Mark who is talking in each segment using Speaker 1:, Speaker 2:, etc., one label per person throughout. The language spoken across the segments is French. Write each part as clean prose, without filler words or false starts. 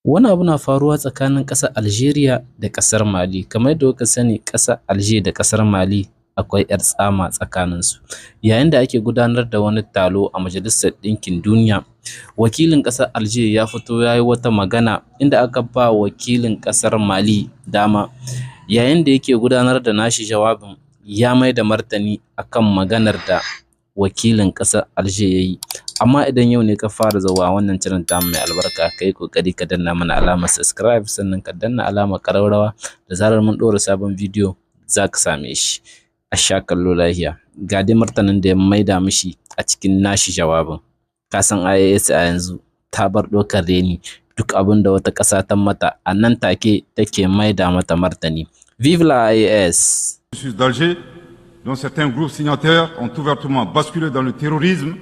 Speaker 1: Wani abu na faruwa tsakanin ƙasar Algeria da ƙasar Mali. Kamar yadda kuka sani, ƙasar Alger da ƙasar Mali akwai 'yar tsama tsakaninsu. Yayin da ake gudanar da wani taro a Majalisar Ɗinkin Duniya, wakilin ƙasar Alger ya fito ya yi wata magana inda aka ba wakilin ƙasar Mali dama. Yayin da yake gudanar da nashi jawabin, ya mai da martani akan maganar da wakilin ƙasar Alger ya yi. Amma idan yau ne ka fara zuwa wannan channel tamu mai albarka, kai kokari ka danna mana alamar subscribe, sannan ka danna alamar ƙararrawa, da zarar mun ɗora sabon bidiyo za ka same shi. A sha kallo lahiya. Ga dai martanin da ya maida mishi a cikin nashi jawabin. Ka san IAS a yanzu ta bar ɗaukar reni, duk abin da wata ƙasa ta mata a nan take take maida mata martani. Vive la IAS!
Speaker 2: d'Alger, dont certains groupes signataires ont ouvertement basculé dans le terrorisme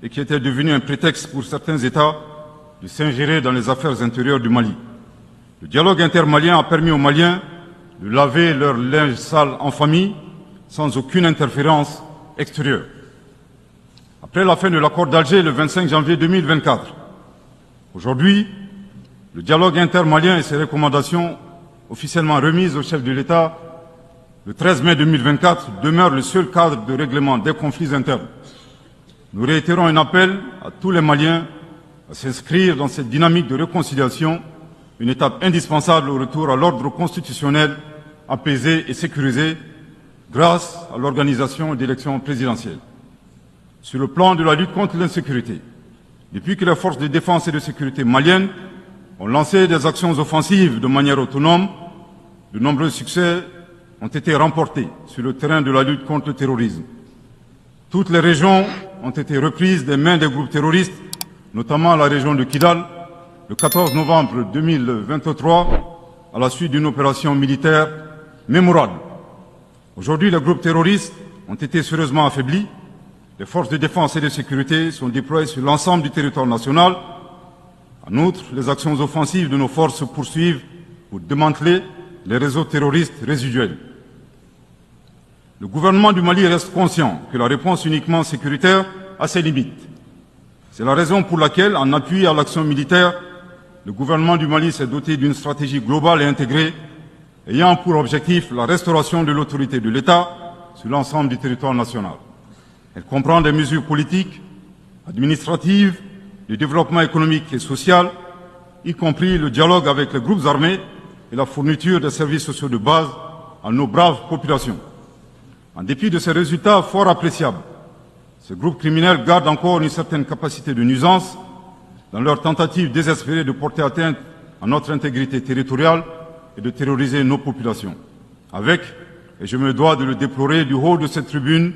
Speaker 2: et qui était devenu un prétexte pour certains États de s'ingérer dans les affaires intérieures du Mali. Le dialogue intermalien a permis aux Maliens de laver leur linge sale en famille sans aucune interférence extérieure. Après la fin de l'accord d'Alger le 25 janvier 2024, aujourd'hui, le dialogue intermalien et ses recommandations officiellement remises au chef de l'État le 13 mai 2024 demeurent le seul cadre de règlement des conflits internes. Nous réitérons un appel à tous les Maliens à s'inscrire dans cette dynamique de réconciliation, une étape indispensable au retour à l'ordre constitutionnel apaisé et sécurisé grâce à l'organisation d'élections présidentielles. Sur le plan de la lutte contre l'insécurité, depuis que les forces de défense et de sécurité maliennes ont lancé des actions offensives de manière autonome, de nombreux succès ont été remportés sur le terrain de la lutte contre le terrorisme. Toutes les régions ont été reprises des mains des groupes terroristes, notamment la région de Kidal, le 14 novembre 2023, à la suite d'une opération militaire mémorable. Aujourd'hui, les groupes terroristes ont été sérieusement affaiblis. Les forces de défense et de sécurité sont déployées sur l'ensemble du territoire national. En outre, les actions offensives de nos forces se poursuivent pour démanteler les réseaux terroristes résiduels. Le gouvernement du Mali reste conscient que la réponse uniquement sécuritaire a ses limites. C'est la raison pour laquelle, en appui à l'action militaire, le gouvernement du Mali s'est doté d'une stratégie globale et intégrée ayant pour objectif la restauration de l'autorité de l'État sur l'ensemble du territoire national. Elle comprend des mesures politiques, administratives, de développement économique et social, y compris le dialogue avec les groupes armés et la fourniture des services sociaux de base à nos braves populations. En dépit de ces résultats fort appréciables, ces groupes criminels gardent encore une certaine capacité de nuisance dans leur tentative désespérée de porter atteinte à notre intégrité territoriale et de terroriser nos populations. Avec, et je me dois de le déplorer du haut de cette tribune,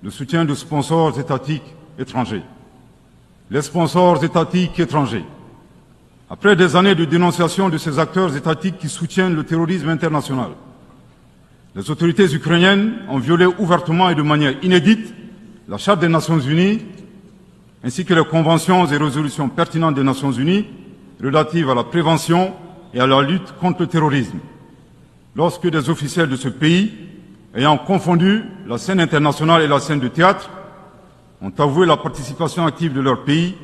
Speaker 2: le soutien de sponsors étatiques étrangers. Les sponsors étatiques étrangers. Après des années de dénonciation de ces acteurs étatiques qui soutiennent le terrorisme international, les autorités ukrainiennes ont violé ouvertement et de manière inédite la Charte des Nations Unies, ainsi que les conventions et résolutions pertinentes des Nations Unies relatives à la prévention et à la lutte contre le terrorisme. Lorsque des officiels de ce pays, ayant confondu la scène internationale et la scène de théâtre, ont avoué la participation active de leur pays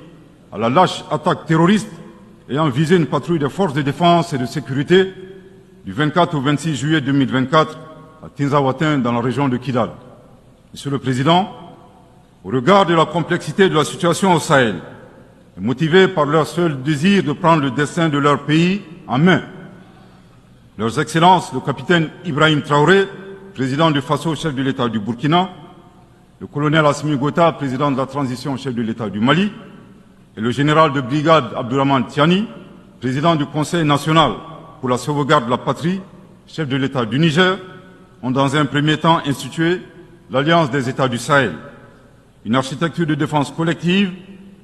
Speaker 2: à la lâche attaque terroriste ayant visé une patrouille des forces de défense et de sécurité du 24 au 26 juillet 2024 à Tinzaouatin dans la région de Kidal. Monsieur le Président, au regard de la complexité de la situation au Sahel, et motivés par leur seul désir de prendre le destin de leur pays en main, Leurs Excellences, le capitaine Ibrahim Traoré, président du Faso, chef de l'État du Burkina, le colonel Assimi Gota, président de la transition, chef de l'État du Mali, et le général de brigade Abdourahmane Tiani, président du Conseil national pour la sauvegarde de la patrie, chef de l'État du Niger, ont dans un premier temps institué l'Alliance des États du Sahel, une architecture de défense collective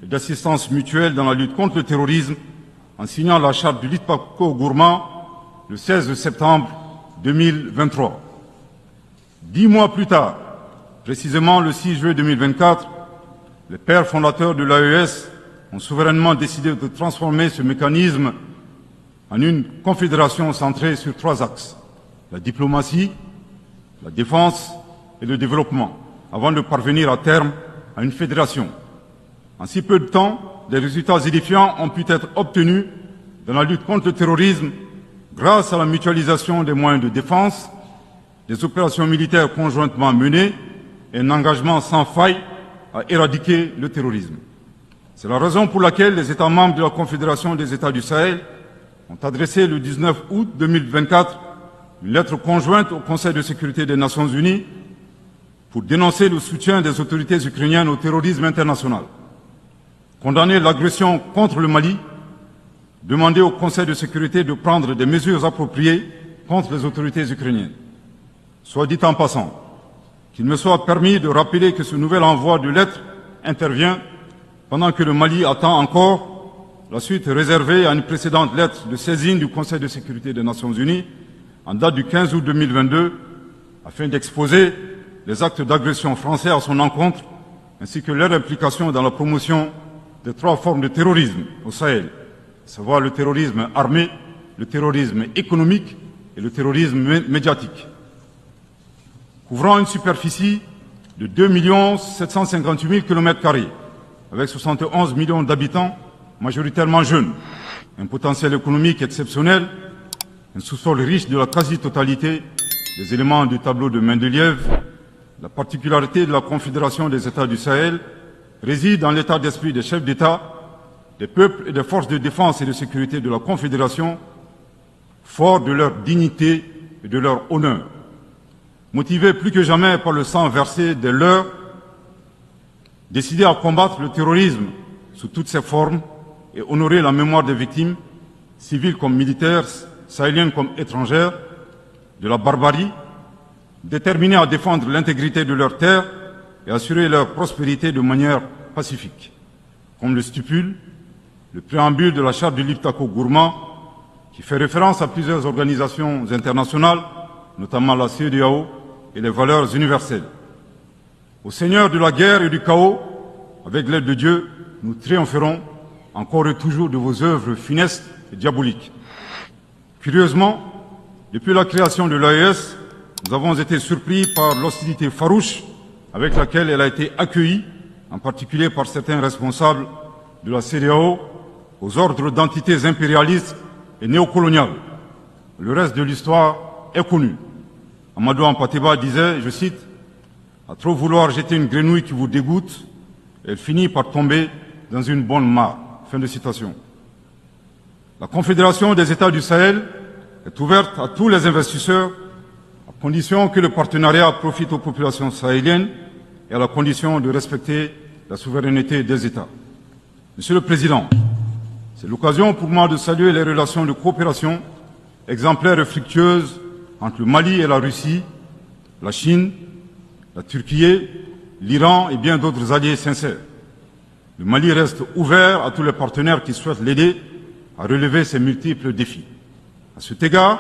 Speaker 2: et d'assistance mutuelle dans la lutte contre le terrorisme, en signant la charte du Litpako-Gourma le 16 septembre 2023. 10 mois plus tard, précisément le 6 juillet 2024, les pères fondateurs de l'AES ont souverainement décidé de transformer ce mécanisme en une confédération centrée sur 3 axes: la diplomatie, la défense et le développement, avant de parvenir à terme à une fédération. En si peu de temps, des résultats édifiants ont pu être obtenus dans la lutte contre le terrorisme grâce à la mutualisation des moyens de défense, des opérations militaires conjointement menées et un engagement sans faille à éradiquer le terrorisme. C'est la raison pour laquelle les États membres de la Confédération des États du Sahel ont adressé le 19 août 2024 une lettre conjointe au Conseil de sécurité des Nations Unies pour dénoncer le soutien des autorités ukrainiennes au terrorisme international, condamner l'agression contre le Mali, demander au Conseil de sécurité de prendre des mesures appropriées contre les autorités ukrainiennes. Soit dit en passant, qu'il me soit permis de rappeler que ce nouvel envoi de lettres intervient pendant que le Mali attend encore la suite réservée à une précédente lettre de saisine du Conseil de sécurité des Nations Unies en date du 15 août 2022 afin d'exposer les actes d'agression français à son encontre ainsi que leur implication dans la promotion des 3 formes de terrorisme au Sahel, à savoir le terrorisme armé, le terrorisme économique et le terrorisme médiatique. Couvrant une superficie de 2 758 000 km², avec 71 millions d'habitants, majoritairement jeunes, un potentiel économique exceptionnel, un sous-sol riche de la quasi-totalité des éléments du tableau de Mendeleïev, la particularité de la Confédération des États du Sahel réside dans l'état d'esprit des chefs d'État, des peuples et des forces de défense et de sécurité de la Confédération, forts de leur dignité et de leur honneur. Motivés plus que jamais par le sang versé des leurs, décidés à combattre le terrorisme sous toutes ses formes et honorer la mémoire des victimes, civiles comme militaires, sahéliennes comme étrangères, de la barbarie, déterminés à défendre l'intégrité de leurs terres et assurer leur prospérité de manière pacifique. Comme le stipule le préambule de la charte du Liptako-Gourma, qui fait référence à plusieurs organisations internationales, notamment la CEDEAO et les valeurs universelles. Au Seigneur de la guerre et du chaos, avec l'aide de Dieu, nous triompherons encore et toujours de vos œuvres funestes et diaboliques. Curieusement, depuis la création de l'AES, nous avons été surpris par l'hostilité farouche avec laquelle elle a été accueillie, en particulier par certains responsables de la CEDEAO, aux ordres d'entités impérialistes et néocoloniales. Le reste de l'histoire est connu. Amadou Hampâté-Bâ disait, je cite, « À trop vouloir jeter une grenouille qui vous dégoûte, elle finit par tomber dans une bonne mare. » Fin de citation. La Confédération des États du Sahel est ouverte à tous les investisseurs, à condition que le partenariat profite aux populations sahéliennes et à la condition de respecter la souveraineté des États. Monsieur le Président, c'est l'occasion pour moi de saluer les relations de coopération exemplaires et fructueuses entre le Mali et la Russie, la Chine, la Turquie, l'Iran et bien d'autres alliés sincères. Le Mali reste ouvert à tous les partenaires qui souhaitent l'aider à relever ces multiples défis. À cet égard,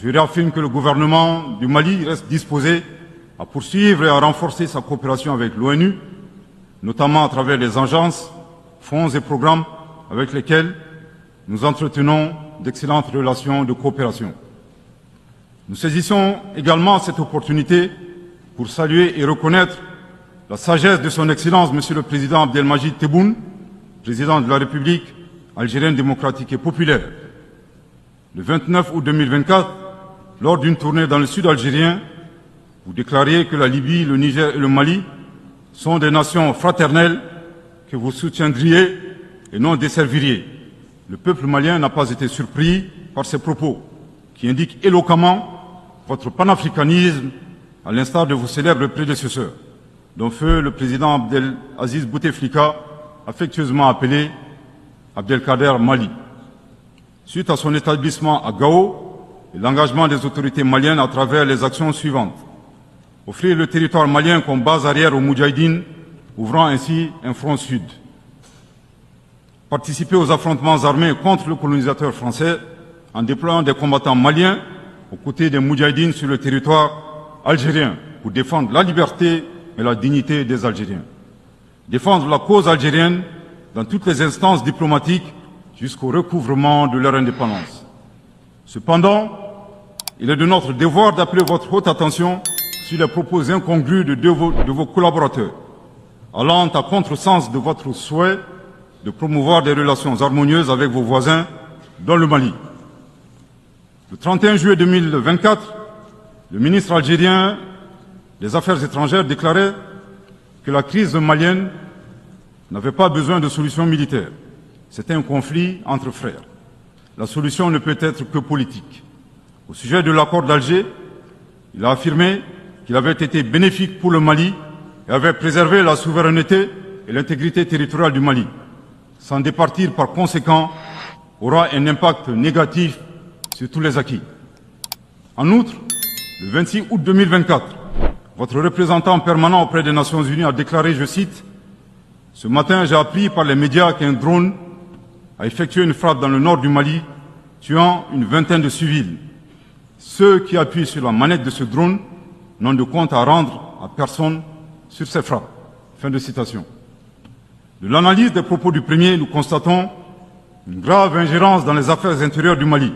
Speaker 2: je réaffirme que le gouvernement du Mali reste disposé à poursuivre et à renforcer sa coopération avec l'ONU, notamment à travers les agences, fonds et programmes avec lesquels nous entretenons d'excellentes relations de coopération. Nous saisissons également cette opportunité pour saluer et reconnaître la sagesse de son Excellence, Monsieur le Président Abdelmadjid Tebboune, Président de la République algérienne démocratique et populaire. Le 29 août 2024, lors d'une tournée dans le sud algérien, vous déclariez que la Libye, le Niger et le Mali sont des nations fraternelles que vous soutiendriez et non desserviriez. Le peuple malien n'a pas été surpris par ces propos, qui indiquent éloquemment votre panafricanisme, à l'instar de vos célèbres prédécesseurs, dont feu le président Abdelaziz Bouteflika, affectueusement appelé Abdelkader Mali. Suite à son établissement à Gao et l'engagement des autorités maliennes à travers les actions suivantes. Offrir le territoire malien comme base arrière aux Moudjahidines, ouvrant ainsi un front sud. Participer aux affrontements armés contre le colonisateur français en déployant des combattants maliens aux côtés des Moudjahidines sur le territoire algérien pour défendre la liberté et la dignité des Algériens. Défendre la cause algérienne dans toutes les instances diplomatiques jusqu'au recouvrement de leur indépendance. Cependant, il est de notre devoir d'appeler votre haute attention sur les propos incongrus de vos collaborateurs, allant à contresens de votre souhait de promouvoir des relations harmonieuses avec vos voisins dans le Mali. Le 31 juillet 2024, le ministre algérien des Affaires étrangères déclarait que la crise malienne n'avait pas besoin de solution militaire. C'était un conflit entre frères. La solution ne peut être que politique. Au sujet de l'accord d'Alger, il a affirmé qu'il avait été bénéfique pour le Mali et avait préservé la souveraineté et l'intégrité territoriale du Mali. S'en départir par conséquent aura un impact négatif sur tous les acquis. En outre, le 26 août 2024, votre représentant permanent auprès des Nations Unies a déclaré, je cite, « Ce matin, j'ai appris par les médias qu'un drone a effectué une frappe dans le nord du Mali, tuant une vingtaine de civils. Ceux qui appuient sur la manette de ce drone n'ont de compte à rendre à personne sur ces frappes. » Fin de citation. De l'analyse des propos du premier, nous constatons une grave ingérence dans les affaires intérieures du Mali.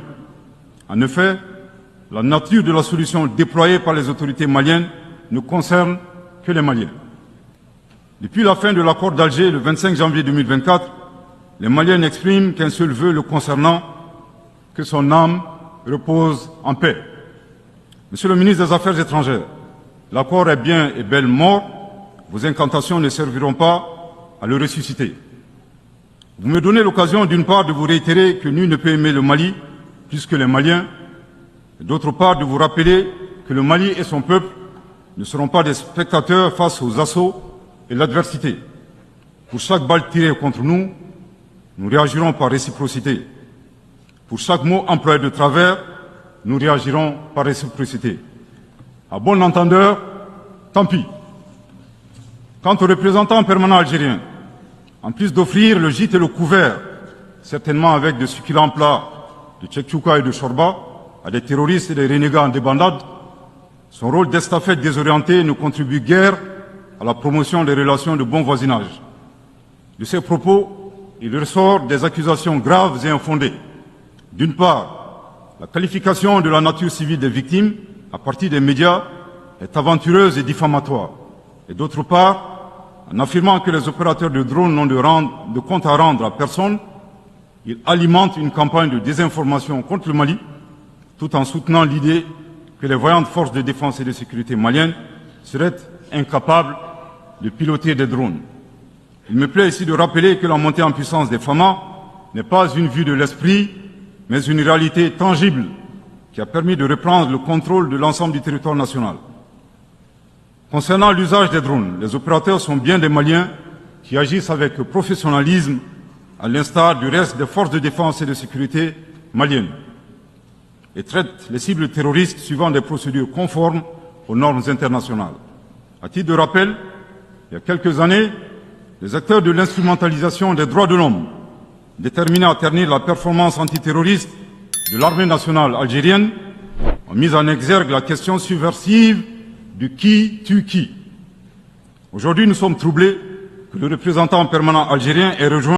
Speaker 2: En effet, la nature de la solution déployée par les autorités maliennes ne concerne que les Maliens. Depuis la fin de l'accord d'Alger, le 25 janvier 2024, les Maliens n'expriment qu'un seul vœu le concernant, que son âme repose en paix. Monsieur le ministre des Affaires étrangères, l'accord est bien et bel mort, vos incantations ne serviront pas à le ressusciter. Vous me donnez l'occasion d'une part de vous réitérer que nul ne peut aimer le Mali plus que les Maliens, et d'autre part de vous rappeler que le Mali et son peuple ne seront pas des spectateurs face aux assauts et l'adversité. Pour chaque balle tirée contre nous, nous réagirons par réciprocité. Pour chaque mot employé de travers, nous réagirons par réciprocité. À bon entendeur, tant pis. Quant aux représentants permanents algériens, en plus d'offrir le gîte et le couvert, certainement avec de succulents plats de tchèque-tchouka et de chorba, à des terroristes et des renégats en débandade, son rôle d'estafette désorienté ne contribue guère à la promotion des relations de bon voisinage. De ces propos, il ressort des accusations graves et infondées. D'une part, la qualification de la nature civile des victimes à partir des médias est aventureuse et diffamatoire. Et d'autre part, en affirmant que les opérateurs de drones n'ont de compte à rendre à personne, il alimente une campagne de désinformation contre le Mali, tout en soutenant l'idée que les voyantes forces de défense et de sécurité maliennes seraient incapables de piloter des drones. Il me plaît ici de rappeler que la montée en puissance des FAMA n'est pas une vue de l'esprit, mais une réalité tangible qui a permis de reprendre le contrôle de l'ensemble du territoire national. Concernant l'usage des drones, les opérateurs sont bien des Maliens qui agissent avec professionnalisme, à l'instar du reste des forces de défense et de sécurité maliennes, et traitent les cibles terroristes suivant des procédures conformes aux normes internationales. À titre de rappel, il y a quelques années, les acteurs de l'instrumentalisation des droits de l'homme, déterminés à ternir la performance antiterroriste de l'armée nationale algérienne, ont mis en exergue la question subversive du qui tue qui. Aujourd'hui, nous sommes troublés que le représentant permanent algérien ait rejoint